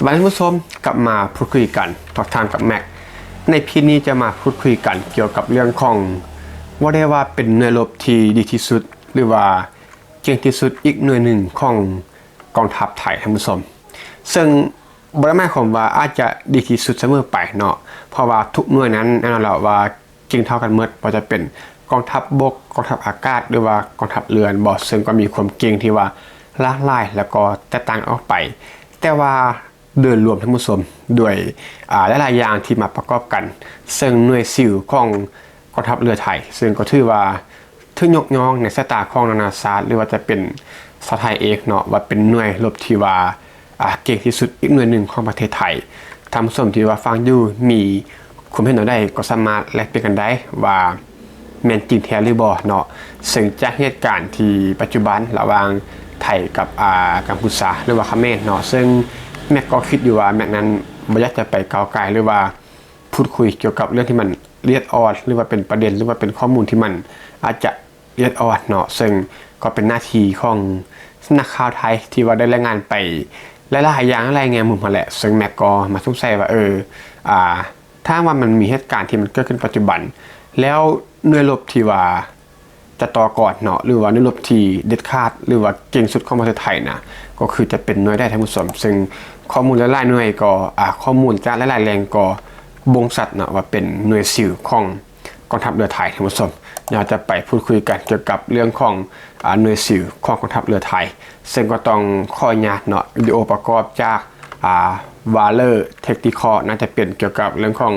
วันนี้ผู้ชมกลับมาพูดคุยกันทอล์กไทม์กับแม็กในพีนี้จะมาพูดคุยกันเกี่ยวกับเรื่องของว่าได้ว่าเป็นหน่วยรบที่ดีที่สุดหรือว่าเก่งที่สุดอีกหน่วยหนึ่งของกองทัพไทยท่านผู้ชมซึ่งบริมาของว่าอาจจะดีที่สุดเสมอไปเนาะเพราะว่าทุกหน่วยนั้นแน่นอนแล้วว่าเก่งเท่ากันหมดว่าจะเป็นกองทัพบกกองทัพอากาศหรือว่ากองทัพเรือบอซึ่งก็มีความเก่งที่ว่าหลากหลายแล้วก็แตกต่างออกไปแต่ว่าโดยรวมทั้งผู้ชมด้วยหลายๆอย่างที่มาประกอบกันซึ่งหน่วยซิลของกองทัพเรือไทยซึ่งก็ถือว่าถึงยกย่องในสายตาของนานาชาติหรือว่าจะเป็นสไทยเอกเนาะว่าเป็นหน่วยรบที่ว่าเก่งที่สุดอีกหน่วยหนึ่งของประเทศไทยทำสมที่ว่าฟังอยู่มีความเห็นได้ก็สามารถแลกเปลี่ยนกันได้ว่าแม่นจริงแท้หรือบ่เนาะซึ่งจากเหตุการณ์ที่ปัจจุบันระหว่างไทยกับกัมพูชาหรือว่าเขมรเนาะซึ่งแม็กก็คิดอยู่ว่าแม็กนั้นไม่อยากจะไปก้าวไกลหรือว่าพูดคุยเกี่ยวกับเรื่องที่มันละเอียดอ่อนหรือว่าเป็นประเด็นหรือว่าเป็นข้อมูลที่มันอาจจะละเอียดอ่อนเนาะซึ่งก็เป็นหน้าที่ของสำนักข่าวไทยที่ว่าได้รายงานไปหลายๆอย่างอะไรเงี้ยมุมมาแหละซึ่งแม็กก็มาสงสัยว่าถ้าว่ามันมีเหตุการณ์ที่มันเกิดขึ้นปัจจุบันแล้วหน่วยรบที่ว่าจะต่อก่อนเนาะหรือว่าหน่วยรบที่เด็ดขาดหรือว่าเก่งสุดของประเทศไทยนะก็คือจะเป็นหน่วยได้ทั้งหมดซึ่งข้อมูลหลายๆหน่วยก็ข้อมูลจากหลายๆแหล่งก็บ่งชัดเนาะว่าเป็นหน่วยซิลของกองทัพเรือไทยทั้งหมดอยากจะไปพูดคุยกันเกี่ยวกับเรื่องของหน่วยซิลของกองทัพเรือไทยซึ่งก็ต้องข้อญาตเนาะวิดีโอประกอบจากวาเลอร์เทคนิคน่าจะเป็นเกี่ยวกับเรื่องของ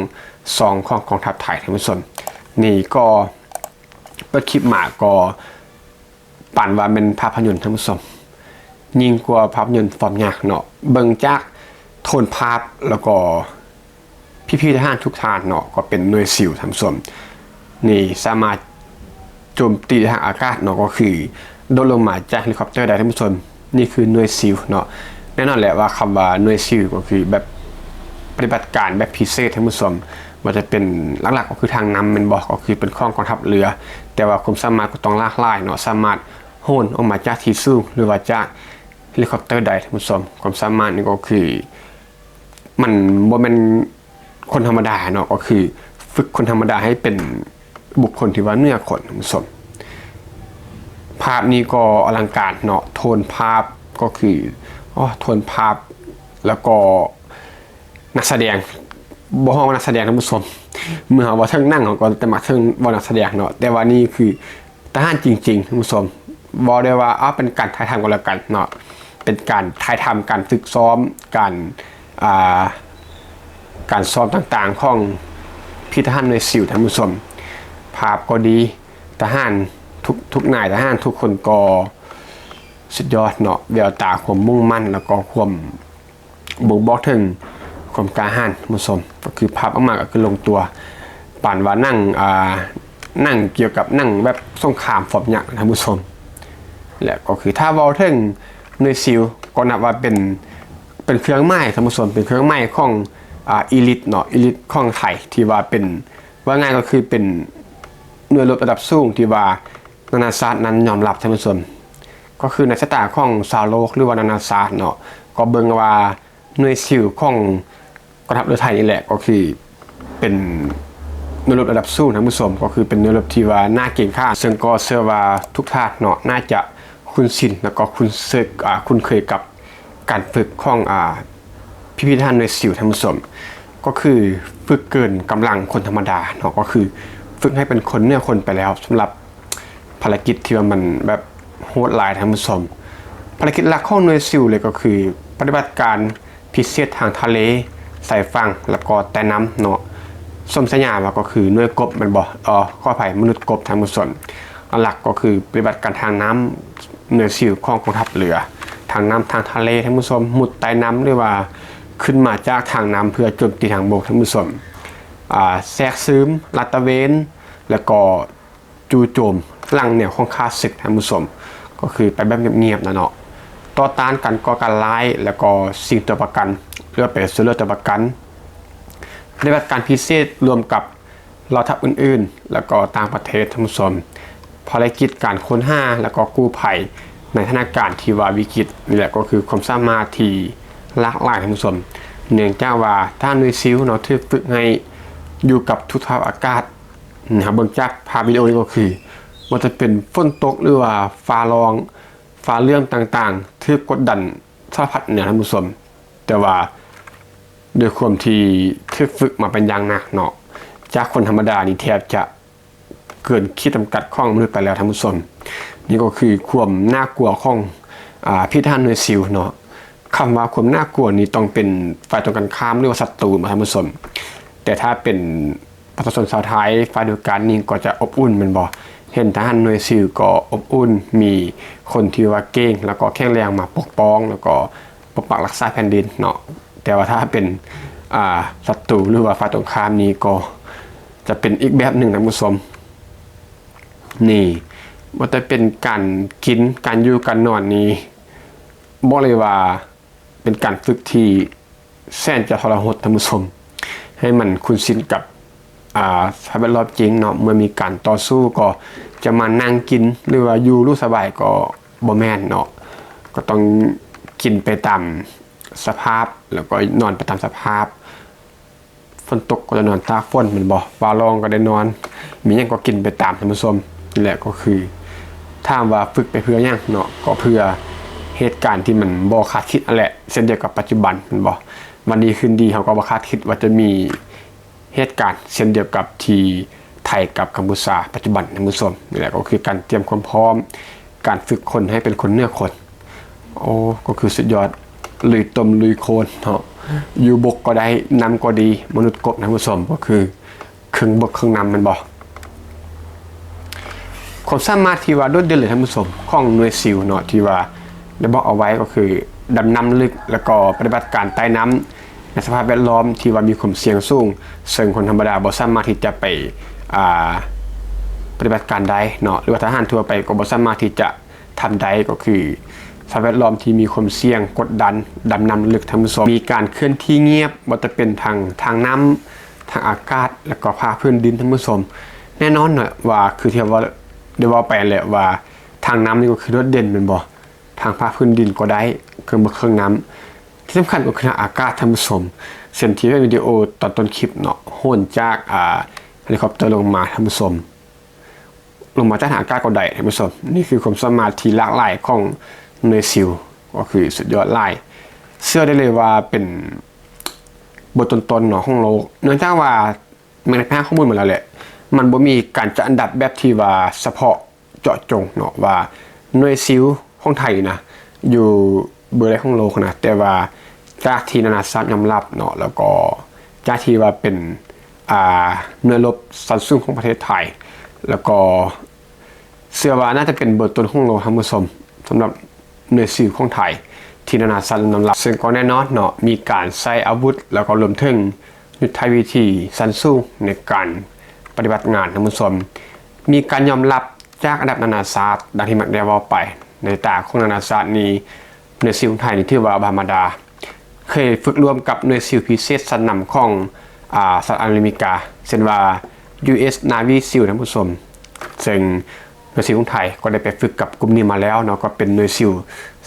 ซองของกองทัพไทยทั้งหมดนี่ก็เปิดคลิปมาก็ปั่นว่าเป็นภาพยนตร์ทั้งหมดยิ่งกว่าภาพยนตร์ฟอร์มยากเนาะเบิ่งจากโทนภาพแล้วก็พี่ๆทหารทุกท่านเนาะก็เป็นหน่วยซิลทั้งหมดนี่สามารถโจมตีทางอากาศเนาะก็คือโดนลงมาจากเฮลิคอปเตอร์ได้ทั้งหมดนี่คือหน่วยซิลเนาะแน่นอนแหละว่าคำว่าหน่วยซิลก็คือแบบปฏิบัติการแบบพิเศษทั้งหมดมันจะเป็นหลักๆก็คือทางน้ำมันบอกก็คือเป็นข้องกองทัพเรือแต่ว่าความสามารถก็ต้องลากไล่เนาะสามารถโหนออกมาจากที่สูงหรือว่าจากเฮลิคอปเตอร์ได้ทั้งหมดความสามารถนี่ก็คือมันบ่แม่นคนธรรมดาเนาะก็คือฝึกคนธรรมดาให้เป็นบุคคลที่ว่าเหนือคนทั้งหมดภาพนี้ก็อลังการเนาะโทนภาพก็คือโทนภาพแล้วก็นักแสดงบ่ฮ้องนักแสดงท่านผู้ชมเมื่อว่าเทิงนั่งก็แต่มาเทิงบ่นักแสดงเนาะแต่ว่านี่คือทหารจริงๆท่านผู้ชมบ่ได้ว่าเป็นการถ่ายทำกันแล้วกันเนาะเป็นการถ่ายทำการฝึกซ้อมการซ้อมต่างๆของพี่ทหารหน่วยซิลท่านผู้ชมภาพก็ดีทหารทุกนายทหารทุกคนก็สุดยอดเนาะแววตาความมุ่งมั่นแล้วก็ความบ่งบอกถึงความกล้าหาญมุสมก็คือภาพออกมาก็คือลงตัวป่านว่านั่งเกี่ยวกับนั่งแบบสงครามฟอบหยักท่านผู้ชมและก็คือถ้าเว้าถึงหน่วยซิลก็นับว่าเป็นเครื่องไม้ท่านผู้ชมเป็นเครื่องไม้ของอีลิทเนาะอีลิทของไทยที่ว่าเป็นว่าง่ายก็คือเป็นหน่วยรบระดับสูงที่ว่านานาชาตินั้นยอมรับท่านผู้ชมก็คือในสายตาของชาวโลกหรือว่านานาชาติเนาะก็เบิ่งว่าหน่วยซิลของกองทัพเรือไทยนี่แหละก็คือเป็นหน่วยรบระดับสูงท่านผู้ชมก็คือเป็นหน่วยรบที่ว่าน่าเก่งข้าซึ่งก็เชื่อว่าทุกท่านเนาะน่าจะคุ้นชินแล้วก็คุ้นเคยกับการฝึกของพี่ทหารหน่วยซิลท่านผู้ชมก็คือฝึกเกินกำลังคนธรรมดาเนาะก็คือฝึกให้เป็นคนเหนือคนไปแล้วสำหรับภารกิจที่ว่ามันแบบโหดหลายท่านผู้ชมภารกิจหลักของหน่วยซิลเลยก็คือปฏิบัติการพิเศษทางทะเลสายฝั่งแล้วก็ใต้น้ำเนาะสมสัญญาว่าก็คือหน่วยกบมันบอกข้อภัยมนุษย์กบทางมุสลหลักก็คือปฏิบัติการทางน้ำหน่วยซิลของกองทัพเรือทางน้ำทางทะเลทั้งมุสลมุดใต้น้ำหรือว่าขึ้นมาจากทางน้ำเพื่อโจมตีทางบกทั้งมุสลแทรกซึมลัดตระเวนแล้วก็จู่โจมหลังแนวของข้าศึกท่านผู้ชมก็คือไปแบบเงียบๆนะเนาะต่อต้านการก่อการร้ายแล้วก็สิ่งตัวประกันเพื่อเป็นส่วนเลือกตัวประกันปฏิบัติการพิเศษรวมกับเหล่าทัพอื่นๆแล้วก็ต่างประเทศท่านผู้ชมภารกิจการค้นหาแล้วก็กู้ภัยในสถานการณ์ที่ว่าวิกฤตนี่แหละก็คือความสามารถที่ หลากหลายท่านผู้ชมเนื่องจากว่าถ้าหน่วยซิลเนาะถูกฝึกให้อยู่กับทุกสภาพอากาศนะครับเบิ่งจากภาพวิดีโอนี้ก็คือมันจะเป็นฝนตกหรือว่าฟ้าร้องฟ้าเรื่องต่างๆถูกกดดันสารพัดเนี่ยท่านผู้ชมแต่ว่าด้วยความที่ถูกฝึกมาเป็นอย่างหนักเนาะจากคนธรรมดานี่แทบจะเกินขีดจำกัดของมนุษย์ไปแล้วท่านผู้ชมนี่ก็คือความน่ากลัวของพิธานหน่วยซิลเนาะคำว่าความน่ากลัวนี้ต้องเป็นฝ่ายตรงกันข้ามหรือว่าศัตรูท่านผู้ชมแต่ถ้าเป็นประชาชนชาวไทยฝ่ายเดียวกันนี่ก็จะอบอุ่นมันบ่เห็นทหารหน่วยซิลก็อบอุ่นมีคนที่ว่าเก่งแล้วก็แข็งแรงมาปกป้องแล้วก็ปกปักรักษาแผ่นดินเนาะแต่ว่าถ้าเป็นศัตรูหรือว่าฝ่ายตรงข้ามนี้ก็จะเป็นอีกแบบหนึ่งท่านผู้ชมนี่มันจะเป็นการกินการอยู่การนอนนี้บอกเลยว่าเป็นการฝึกที่แสนจะทรหดท่านผู้ชมให้มันคุ้นชินกับสภาพแวดล้อมจริงเนาะเมื่อมีการต่อสู้ก็จะมานั่งกินหรือว่าอยู่รู้สบายก็บ่แม่นเนาะก็ต้องกินไปตามสภาพแล้วก็นอนไปตามสภาพฝนตกก็จะนอนตากฝนเหมือนบ่ฟ้าร้องก็ได้นอนมีหยังก็กินไปตามท่านผู้ชมนี่แหละก็คือถ้าว่าฝึกไปเพื่อหยังเนาะก็เพื่อเหตุการณ์ที่มันบ่คาดคิดนั่นแหละเช่นเดียวกับปัจจุบันมันบ่วันดีคืนดีเขาก็บ่คาดคิดว่าจะมีเหตุการณ์เช่นเดียวกับที่ไทยกับกัมพูชาปัจจุบันท่านผู้ชมนี่แหละก็คือการเตรียมความพร้อมการฝึกคนให้เป็นคนเนื้อคนโอ้ก็คือสุดยอดลุยตมลุยโคลนเนาะอยู่บกก็ได้น้ำก็ดีมนุษย์กบท่านผู้ชมก็คือครึ่งบกครึ่งน้ำมันบ่ความสามารถที่ว่าโดดเด่นเลยท่านผู้ชมของหน่วยซิลเนาะที่ว่าได้บอกเอาไว้ก็คือดำน้ำลึกแล้วก็ปฏิบัติการใต้น้ำในสภาพแวดล้อมที่ว่ามีความเสี่ยงสูงซึ่งคนธรรมดาบ่สามารถที่จะไปปฏิบัติการได้เนาะหรือว่าทหารทั่วไปก็บ่สามารถที่จะทำได้ก็คือสภาพแวดล้อมที่มีความเสี่ยงกดดันดำน้ำลึกท่านผู้ชมมีการเคลื่อนที่เงียบบ่จะเป็นทางน้ำทางอากาศแล้วก็ภาคพื้นดินท่านผู้ชมแน่นอนเนาะว่าคือที่ว่าได้ว่าไปแหละว่าทางน้ำนี่ก็คือโดดเด่นเป็นบ่ทางภาคพื้นดินก็ได้เครื่องน้ำที่สำคัญก็คืออากาศท่านผู้ชมเส้นที่วิดีโอตอนต้นคลิปเนาะโหนจากเฮลิคอปเตอร์ลงมาท่านผู้ชมลงมาจากทางอากาศก็ได้ท่านผู้ชมนี่คือความสามารถที่หลากหลายของหน่วยซิลก็คือสุดยอดหลายเชื่อได้เลยว่าเป็นบทต้นๆเนาะของโลกเนื่องจากว่ามันได้ข้อมูลมาแล้วแหละมันบ่มีการจัดอันดับแบบที่ว่าเฉพาะเจาะจงเนาะว่าหน่วยซิลของไทยนะอยู่เบอร์ใดของโลกนะแต่ว่าจากที่นานาชาติยอมรับเนาะแล้วก็จากที่ว่าเป็นหน่วยรบชั้นสูงของประเทศไทยแล้วก็เชื่อว่าน่าจะเป็นเบอร์ต้นของโลกท่านผู้ชมสำหรับหน่วยซิลของไทยที่นานาชาติยอมรับซึ่งก็แน่นอนเนาะมีการใช้อาวุธแล้วก็รวมถึงยุทธวิธีชั้นสูงในการปฏิบัติงานท่านผู้ชมมีการยอมรับจากอันดับนานาชาติดังที่มักได้ว่าไปในตาของนานาชาตินี้หน่วยซิลไทยนี่ถือว่าธรรมดาเคยฝึกร่วมกับหน่วยซิลพิเศษชั้นนำของสหรัฐอเมริกาเช่นว่า US Navy SEAL ท่านผู้ชมซึ่งหน่วยซิลของไทยก็ได้ไปฝึกกับกลุ่มนี้มาแล้วเนาะก็เป็นหน่วยซิล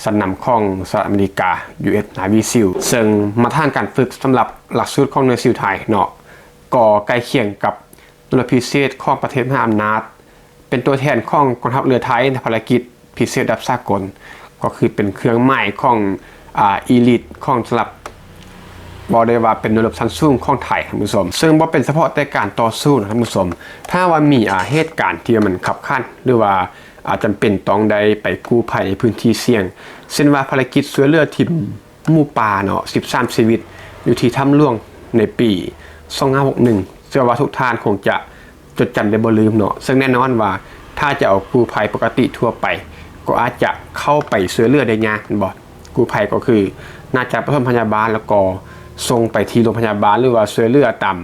ชั้นนำของสหรัฐอเมริกา US Navy SEAL ซึ่งมาตรฐานการฝึกสำหรับหลักสูตรของหน่วยซิลไทยเนาะก็ใกล้เคียงกับหน่วยพิเศษของประเทศมหาอำนาจเป็นตัวแทนของกองทัพเรือไทยในภารกิจพิเศษระดับสากลก็คือเป็นเครื่องหมายของอีลิทของสำหรับบอกได้ว่าเป็นหน่วยรบชั้นสูงของไทยท่านผู้ชมซึ่งบ่เป็นเฉพาะแต่การต่อสู้นะท่านผู้ชมถ้าว่ามีเหตุการณ์ที่มันขับขันหรือว่าจำเป็นต้องได้ไปกู้ภัยในพื้นที่เสี่ยงเช่นว่าภารกิจช่วยเหลือทีมหมู่ป่าเนาะ13ชีวิตอยู่ที่ถ้ำหลวงในปี2561เชื่อว่าทุกท่านคงจะจดจำได้บ่ลืมเนาะซึ่งแน่นอนว่าถ้าจะเอากู้ภัยปกติทั่วไปก็อาจจะเข้าไปช่วยเหลือได้ยากบ่กู้ภัยก็คือน่าจะปฐมพยาบาลแล้วก็ส่งไปที่โรงพยาบาลหรือว่าช่วยเหลือตาม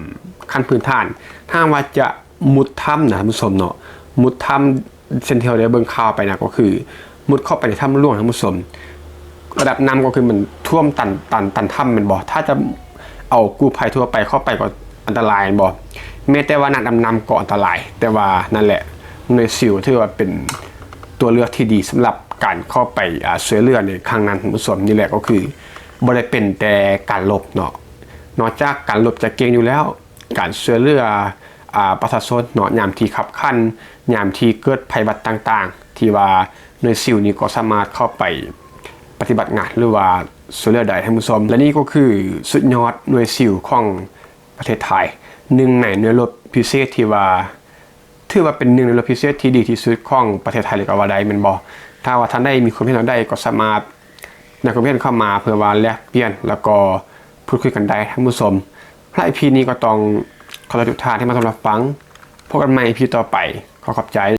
ขั้นพื้นฐานถ้าว่าจะมุดถ้ำนะท่านผู้ชมเนาะมุดถ้ำเส้นที่เราได้เบิ่งข่าวไปนะก็คือมุดเข้าไปในถ้ำหลวงท่านผู้ชมระดับน้ำก็คือมันท่วมตันถ้ำมันบ่ถ้าจะเอากู้ภัยทั่วไปเข้าไปก็อันตรายบ่แม้แต่ว่านักดำน้ำก็อันตรายแต่ว่านั่นแหละหน่วยซิลถือว่าเป็นตัวเลือกที่ดีสำหรับการเข้าไปช่วยเหลือในครั้งนั้นท่านผู้ชมนี่แหละก็คือ บ่ได้เป็นแต่การลบเนาะนอกจากการลบจะเก่งอยู่แล้วการช่วยเหลือประชาชนเนาะยามที่ขับขันยามที่เกิดภัยบัติต่างๆที่ว่าหน่วยซิลนี่ก็สามารถเข้าไปปฏิบัติงานหรือว่าช่วยเหลือได้ท่านผู้ชมและนี่ก็คือสุดยอดหน่วยซิลของประเทศไทยหนึ่งในหน่วยรบพิเศษที่ว่าถือว่าเป็นหนึ่งในหน่วยรบพิเศษที่ดีที่สุดของประเทศไทยเลยก็ว่าได้แม่นบ่ถ้าว่าท่านได้มีความเห็นใดก็สามารถนำความเห็นเข้ามาเพื่อว่าแลกเปลี่ยนแล้วก็พูดคุยกันได้ท่านผู้ชมถ้า EP นี้ก็ต้องขอทุกท่านที่มารับฟังพบกันใหม่ EP ต่อไปขอขอบใจ